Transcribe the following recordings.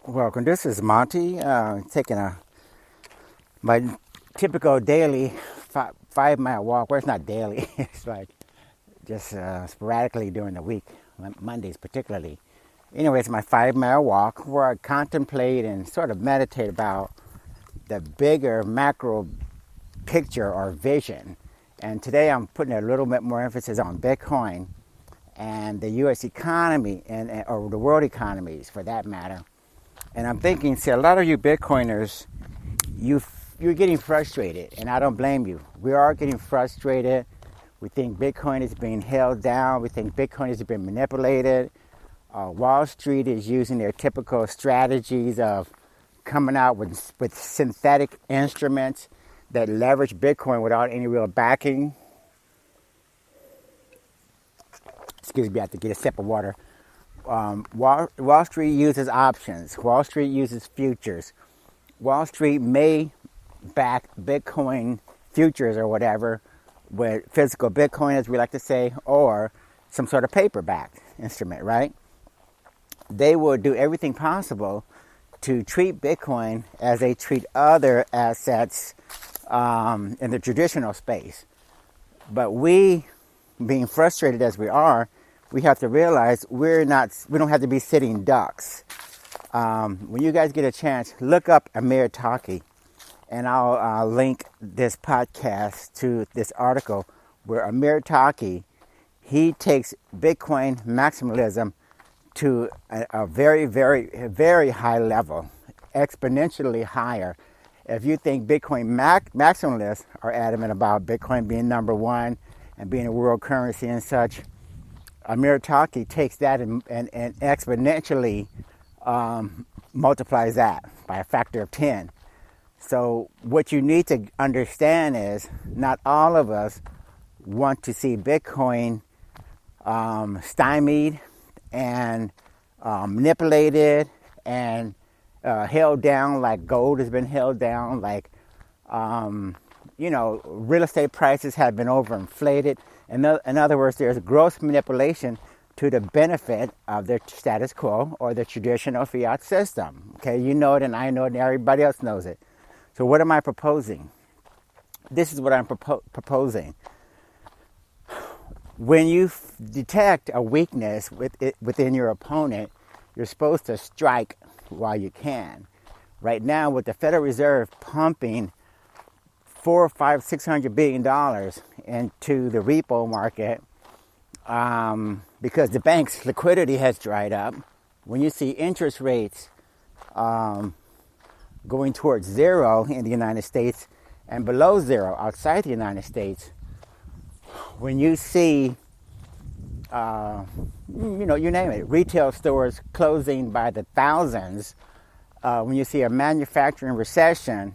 Welcome. This is Monty, taking my typical daily 5 mile walk. Well, it's not daily. It's like just sporadically during the week, Mondays particularly. Anyway, it's my 5 mile walk where I contemplate and sort of meditate about the bigger macro picture or vision. And today I'm putting a little bit more emphasis on Bitcoin and the U.S. economy or the world economies for that matter. And I'm thinking, see, a lot of you Bitcoiners, you're getting frustrated, and I don't blame you. We are getting frustrated. We think Bitcoin is being held down. We think Bitcoin is being manipulated. Wall Street is using their typical strategies of coming out with synthetic instruments that leverage Bitcoin without any real backing. Excuse me, I have to get a sip of water. Wall Street uses options. Wall Street uses futures. Wall Street may back Bitcoin futures or whatever with physical Bitcoin, as we like to say, or some sort of paper-backed instrument, right? They will do everything possible to treat Bitcoin as they treat other assets in the traditional space. But we, being frustrated as we are, we have to realize we don't have to be sitting ducks. When you guys get a chance, look up Amir Taaki, and I'll link this podcast to this article where Amir Taaki, he takes Bitcoin maximalism to a very, very, very high level, exponentially higher. If you think Bitcoin maximalists are adamant about Bitcoin being number one and being a world currency and such, Amir Taaki takes that and exponentially multiplies that by a factor of 10. So what you need to understand is not all of us want to see Bitcoin stymied and manipulated and held down like gold has been held down, like, real estate prices have been overinflated. In other words, there's gross manipulation to the benefit of the status quo or the traditional fiat system. Okay, you know it and I know it and everybody else knows it. So what am I proposing? This is what I'm proposing. When you detect a weakness within your opponent, you're supposed to strike while you can. Right now, with the Federal Reserve pumping $400, $500, $600 billion into the repo market because the bank's liquidity has dried up. When you see interest rates going towards zero in the United States and below zero outside the United States, when you see, you name it, retail stores closing by the thousands, when you see a manufacturing recession,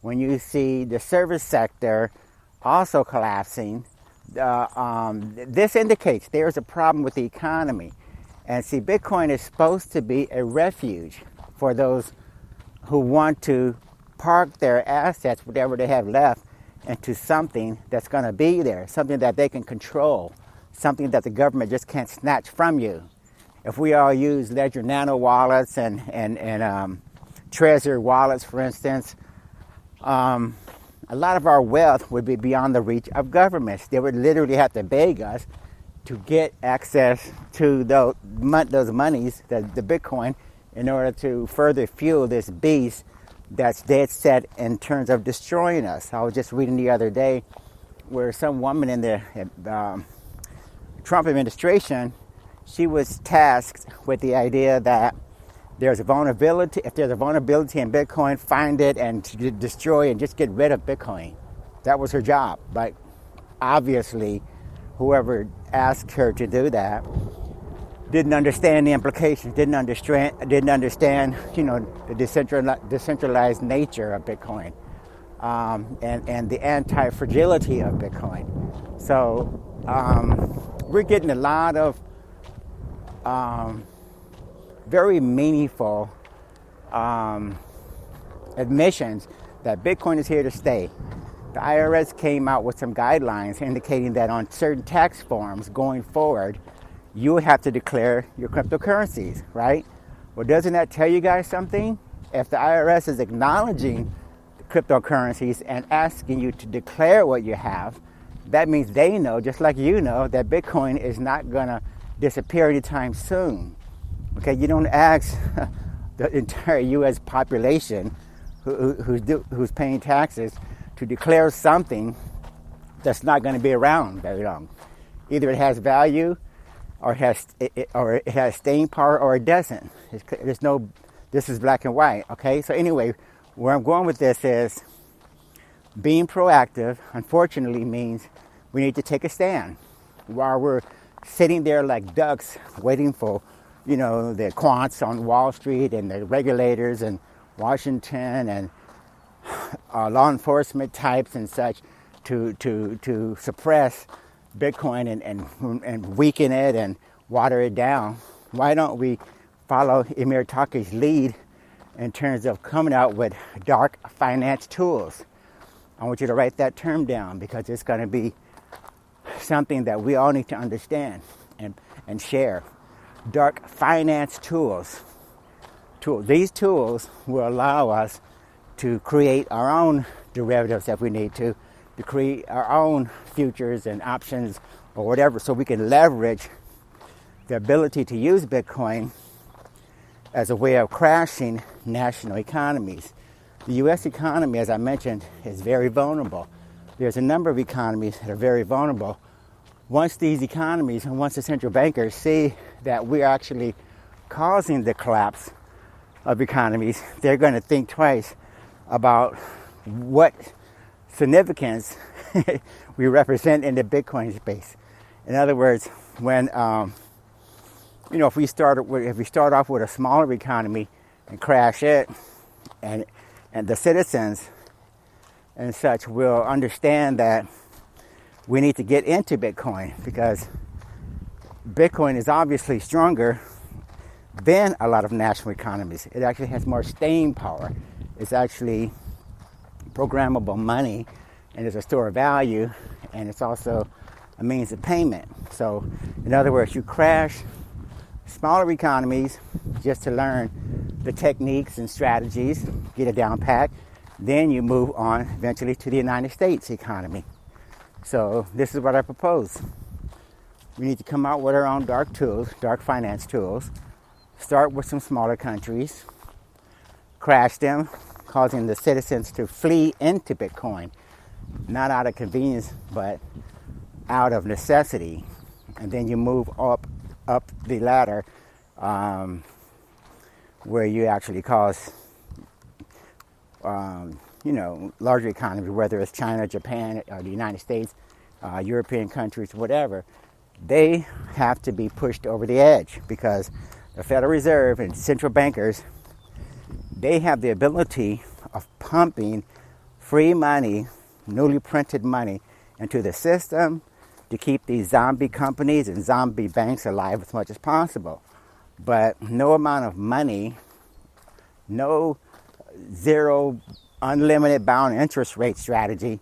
when you see the service sector also collapsing, this indicates there's a problem with the economy. And see, Bitcoin is supposed to be a refuge for those who want to park their assets, whatever they have left, into something that's going to be there, something that they can control, something that the government just can't snatch from you. If we all use Ledger Nano wallets and Trezor wallets, for instance, a lot of our wealth would be beyond the reach of governments. They would literally have to beg us to get access to those monies, the Bitcoin, in order to further fuel this beast that's dead set in terms of destroying us. I was just reading the other day where some woman in the Trump administration, she was tasked with the idea that there's a vulnerability. If there's a vulnerability in Bitcoin, find it and destroy and just get rid of Bitcoin. That was her job. But obviously, whoever asked her to do that didn't understand the implications. Didn't understand. The decentralized nature of Bitcoin and the anti-fragility of Bitcoin. So we're getting a lot of very meaningful admissions that Bitcoin is here to stay. The IRS came out with some guidelines indicating that on certain tax forms going forward, you would have to declare your cryptocurrencies, right? Well, doesn't that tell you guys something? If the IRS is acknowledging the cryptocurrencies and asking you to declare what you have, that means they know, just like you know, that Bitcoin is not going to disappear anytime soon. Okay, you don't ask the entire U.S. population who's paying taxes to declare something that's not going to be around very long. Either it has value, or it has staying power, or it doesn't. There's no. This is black and white. Okay. So anyway, where I'm going with this is being proactive. Unfortunately, means we need to take a stand while we're sitting there like ducks waiting for, the quants on Wall Street and the regulators in Washington and law enforcement types and such to suppress Bitcoin and weaken it and water it down. Why don't we follow Amir Taaki's lead in terms of coming out with dark finance tools? I want you to write that term down because it's going to be something that we all need to understand and share. Dark finance tools. These tools will allow us to create our own derivatives if we need to create our own futures and options or whatever, so we can leverage the ability to use Bitcoin as a way of crashing national economies. The U.S. economy, as I mentioned, is very vulnerable. There's a number of economies that are very vulnerable. Once these economies and once the central bankers see that we're actually causing the collapse of economies, they're going to think twice about what significance we represent in the Bitcoin space. In other words, when if we start off with a smaller economy and crash it, and the citizens and such will understand that we need to get into Bitcoin because Bitcoin is obviously stronger than a lot of national economies. It actually has more staying power. It's actually programmable money, and it's a store of value, and it's also a means of payment. So, in other words, you crash smaller economies just to learn the techniques and strategies, get it down pat, then you move on eventually to the United States economy. So this is what I propose. We need to come out with our own dark tools, dark finance tools, start with some smaller countries, crash them, causing the citizens to flee into Bitcoin, not out of convenience, but out of necessity. And then you move up the ladder where you actually cause, larger economies, whether it's China, Japan, or the United States, European countries, whatever. They have to be pushed over the edge because the Federal Reserve and central bankers, they have the ability of pumping free money, newly printed money, into the system to keep these zombie companies and zombie banks alive as much as possible. But no amount of money, no zero unlimited bound interest rate strategy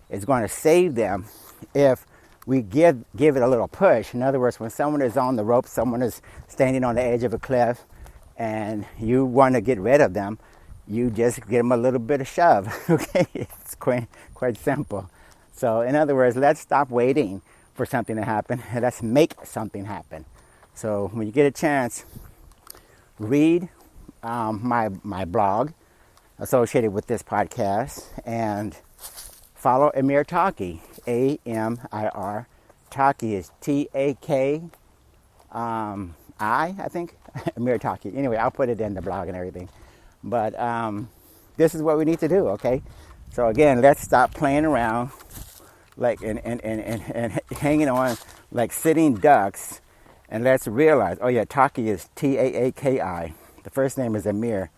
is going to save them if we give it a little push. In other words, when someone is on the rope, someone is standing on the edge of a cliff, and you want to get rid of them, you just give them a little bit of shove. Okay, it's quite simple. So, in other words, let's stop waiting for something to happen, and let's make something happen. So, when you get a chance, read my blog associated with this podcast, and follow Amir Taaki, A-M-I-R. Taaki is T-A-K, I think, Amir Taaki. Anyway, I'll put it in the blog and everything. But this is what we need to do, okay? So again, let's stop playing around like and hanging on like sitting ducks, and let's realize, oh yeah, Taaki is T-A-A-K-I. The first name is Amir,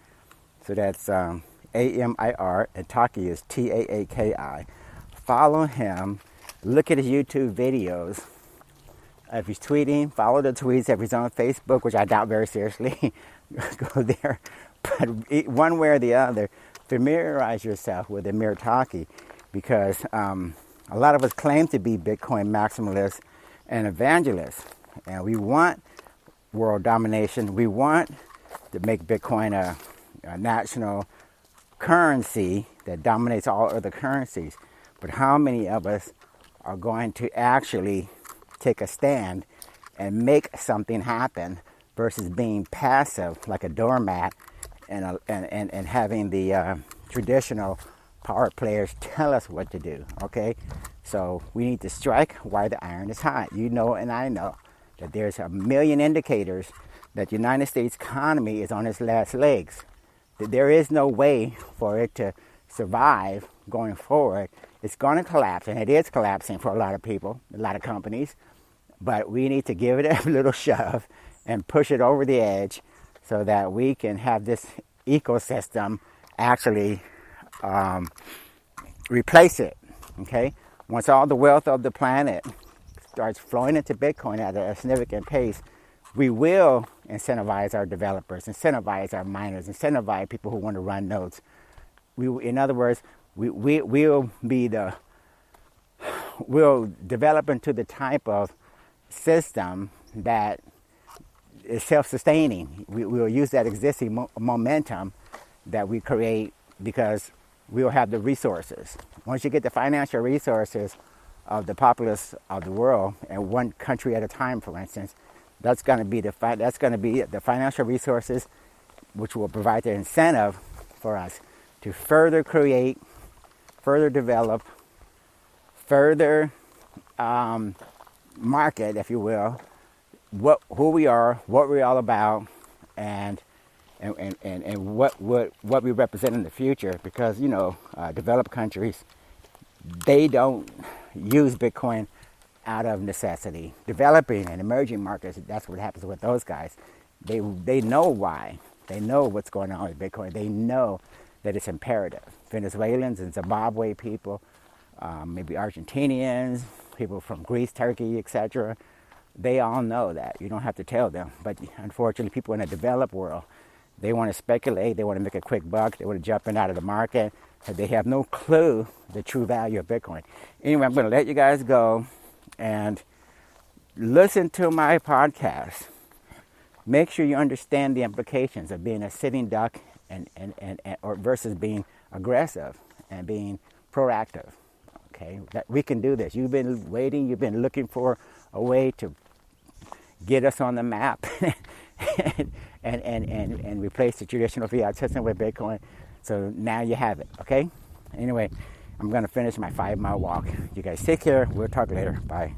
so that's A-M-I-R, and Taaki is T-A-A-K-I. Follow him. Look at his YouTube videos. If he's tweeting, follow the tweets. If he's on Facebook, which I doubt very seriously, go there. But one way or the other, familiarize yourself with Amir Taaki, because a lot of us claim to be Bitcoin maximalists and evangelists. And we want world domination. We want to make Bitcoin a national currency that dominates all other currencies. But how many of us are going to actually take a stand and make something happen versus being passive like a doormat and having the traditional power players tell us what to do, okay? So we need to strike while the iron is hot. You know and I know that there's a million indicators that the United States economy is on its last legs. That there is no way for it to survive going forward. It's going to collapse, and it is collapsing for a lot of people, a lot of companies. But we need to give it a little shove and push it over the edge so that we can have this ecosystem actually replace it, okay? Once all the wealth of the planet starts flowing into Bitcoin at a significant pace, we will incentivize our developers, incentivize our miners, incentivize people who want to run nodes. In other words, we'll develop into the type of system that is self-sustaining. We'll use that existing momentum that we create because we'll have the resources. Once you get the financial resources of the populace of the world, and one country at a time, for instance, that's going to be the financial resources which will provide the incentive for us to further create, further develop, further market, if you will, who we are, what we're all about, and what we represent in the future. Because developed countries, they don't use Bitcoin out of necessity. Developing and emerging markets, that's what happens with those guys. They know why. They know what's going on with Bitcoin. They know that it's imperative. Venezuelans and Zimbabwe people, maybe Argentinians, people from Greece, Turkey, etc., they all know that. You don't have to tell them. But unfortunately, people in the developed world, they want to speculate. They want to make a quick buck. They want to jump in out of the market. They have no clue the true value of Bitcoin. Anyway, I'm going to let you guys go and listen to my podcast. Make sure you understand the implications of being a sitting duck or versus being aggressive and being proactive. Okay, that we can do this. You've been waiting. You've been looking for a way to get us on the map and replace the traditional fiat system with Bitcoin. So now you have it. Okay. Anyway, I'm going to finish my 5-mile walk. You guys take care. We'll talk later. Bye.